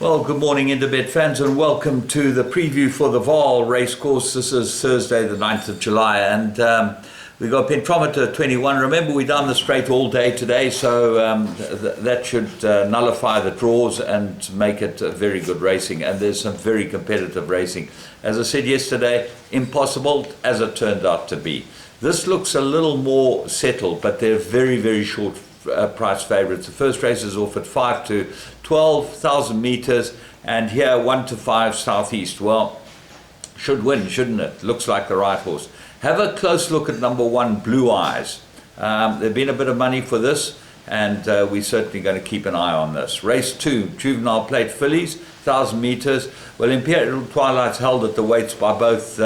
Well, good morning, Interbet fans, and welcome to the preview for the Vaal racecourse. This is Thursday, the 9th of July, and we've got Pentrometer 21. Remember, we're down the straight all day today, so that should nullify the draws and make it very good racing, and there's some very competitive racing. As I said yesterday, impossible as it turned out to be. This looks a little more settled, but they're very, very short price favourites. The first race is off at 5 to 12,000 metres, and here 1 to 5 southeast. Well, should win, shouldn't it? Looks like the right horse. Have a close look at number 1, Blue Eyes. There's been a bit of money for this, and we're certainly going to keep an eye on this. Race 2, Juvenile Plate Fillies, 1,000 metres. Well, Imperial Twilight's held at the weights by both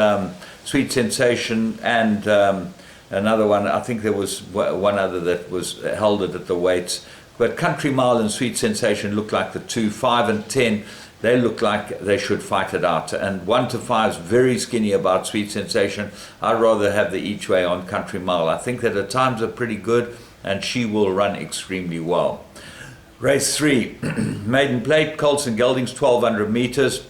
Sweet Sensation and another one. I think there was one other that was held at the weights. But Country Mile and Sweet Sensation look like the 2, 5 and 10. They look like they should fight it out. And 1 to 5 is very skinny about Sweet Sensation. I'd rather have the each way on Country Mile. I think that at times are pretty good, and she will run extremely well. Race 3, Maiden Plate, Colts and Geldings, 1,200 metres.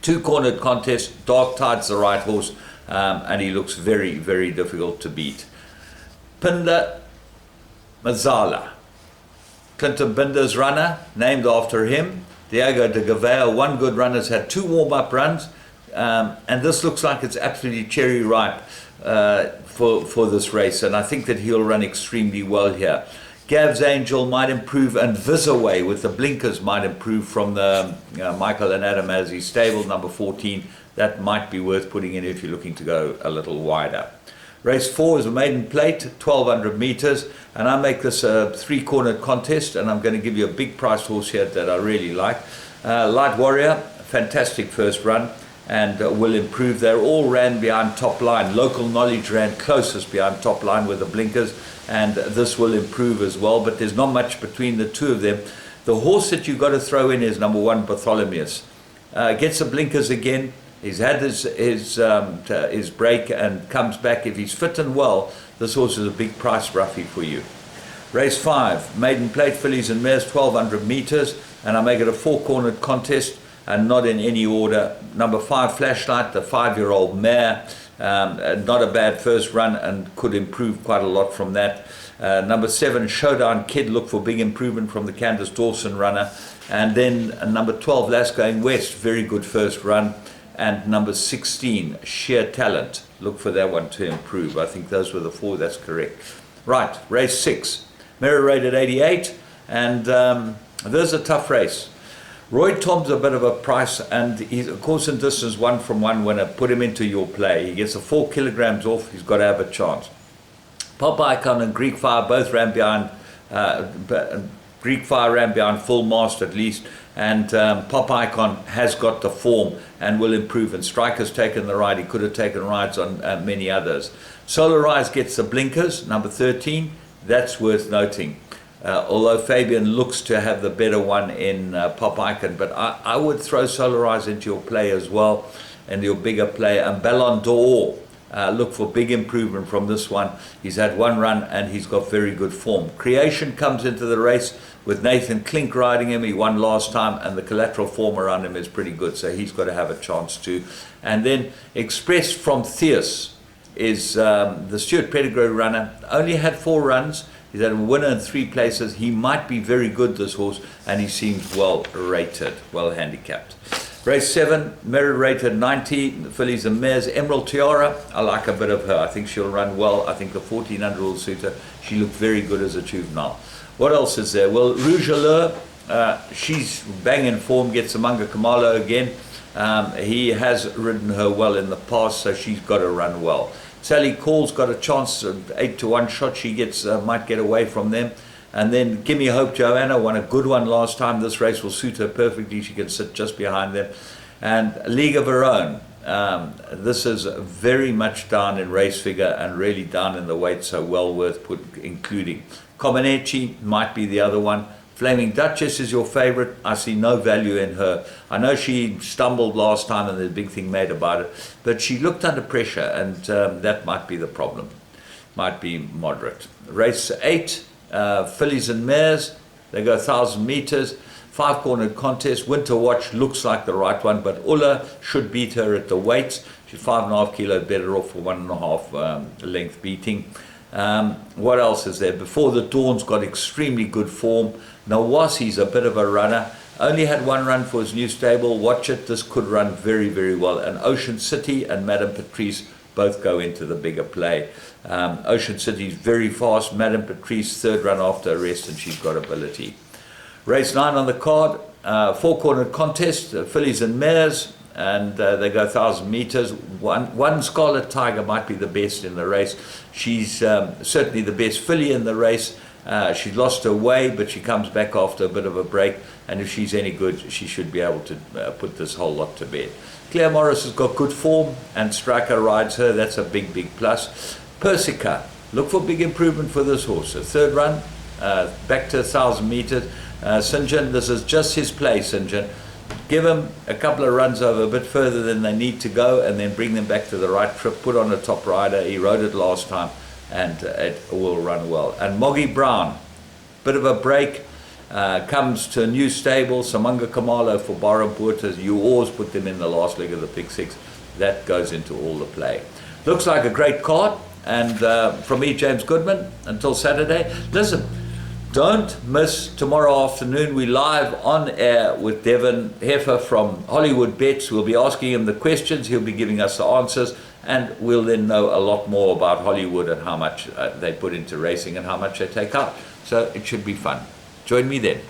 2-cornered contest. Dark Tide's the right horse, and he looks very, very difficult to beat. Pinda Mazzala, Clinton Binder's runner, named after him. Diego de Gavea, one good run, has had 2 warm-up runs, and this looks like it's absolutely cherry ripe for this race, and I think that he'll run extremely well here. Gav's Angel might improve, and Visaway with the blinkers might improve from the Michael and Adam as he's stable, number 14. That might be worth putting in if you're looking to go a little wider. Race 4 is a Maiden Plate, 1,200 metres, and I make this a 3-cornered contest, and I'm going to give you a big price horse here that I really like. Light Warrior, fantastic first run, and will improve. They're all ran behind Top Line. Local Knowledge ran closest behind Top Line with the blinkers, and this will improve as well, but there's not much between the two of them. The horse that you've got to throw in is number 1, Bartholomeus. Gets the blinkers again. He's had his break and comes back. If he's fit and well, this horse is a big price roughie for you. Race 5, Maiden Plate Fillies and Mares, 1,200 metres, and I make it a 4-cornered contest and not in any order. Number 5, Flashlight, the 5-year-old mare, not a bad first run and could improve quite a lot from that. Number 7, Showdown Kid, look for big improvement from the Candace Dawson runner. And then number 12, Lass Going West, very good first run. And number 16, Sheer Talent. Look for that one to improve. I think those were the 4, that's correct. Right, race 6, Mirror Rated 88, and there's a tough race. Roy Tom's a bit of a price, and he's a course and distance 1 from 1 winner. Put him into your play. He gets a 4 kilograms off, he's got to have a chance. Pop Icon and Greek Fire both ran behind, Greek Fire ran behind full mast at least, and Pop Icon has got the form and will improve, and Striker's taken the ride. He could have taken rides on many others. Solarize gets the blinkers, number 13. That's worth noting. Although Fabian looks to have the better one in Pop Icon, but I would throw Solarize into your play as well, and your bigger play. And Ballon d'Or, look for big improvement from this one. He's had 1 run and he's got very good form. Creation comes into the race with Nathan Klink riding him. He won last time, and the collateral form around him is pretty good, so he's got to have a chance too. And then Express from Theus is the Stuart Pettigrew runner. Only had 4 runs. He's had a winner in 3 places. He might be very good, this horse, and he seems well rated, well handicapped. Race 7, Mirror Rated 90, the Fillies and Mares. Emerald Tiara, I like a bit of her. I think she'll run well. I think the 1400 will suit her. She looked very good as a juvenile. What else is there? Well, Rouge Allure, she's banging form, gets Amanga Kamalo again. He has ridden her well in the past, so she's got to run well. Sally Call's got a chance, 8 to 1 shot. She gets might get away from them. And then Gimme Hope Joanna won a good one last time. This race will suit her perfectly. She can sit just behind them. And League of Her Own. This is very much down in race figure and really down in the weight, so well worth including. Comaneci might be the other one. Flaming Duchess is your favorite. I see no value in her. I know she stumbled last time and there's a big thing made about it, but she looked under pressure, and that might be the problem. Might be moderate. Race 8, Fillies and Mares. They go 1,000 meters, 5-cornered contest. Winter Watch looks like the right one, but Ulla should beat her at the weights. She's 5.5 kilos better off for 1.5 length beating. What else is there? Before the Dawn's got extremely good form. Nawasi's a bit of a runner. Only had one run for his new stable. Watch it. This could run very, very well. And Ocean City and Madame Patrice both go into the bigger play. Ocean City is very fast. Madame Patrice, third run after a rest, and she's got ability. Race 9 on the card. 4-cornered contest. Fillies and mares. And they go 1,000 meters. One Scarlet Tiger might be the best in the race. She's certainly the best filly in the race. She lost her way, but she comes back after a bit of a break. And if she's any good, she should be able to put this whole lot to bed. Claire Morris has got good form, and Striker rides her. That's a big, big plus. Persica, look for big improvement for this horse. A third run, back to 1,000 meters. St. John, this is just his play, St. John. Give them a couple of runs over a bit further than they need to go, and then bring them back to the right trip. Put on a top rider. He rode it last time, and it will run well. And Moggy Brown, bit of a break, comes to a new stable. Samanga Kamalo for Barrabutas. You always put them in the last leg of the Pick Six. That goes into all the play. Looks like a great card. And from me, James Goodman, until Saturday. Listen, don't miss tomorrow afternoon. We're live on air with Devon Heffer from Hollywood Bets. We'll be asking him the questions. He'll be giving us the answers. And we'll then know a lot more about Hollywood and how much they put into racing and how much they take out. So it should be fun. Join me then.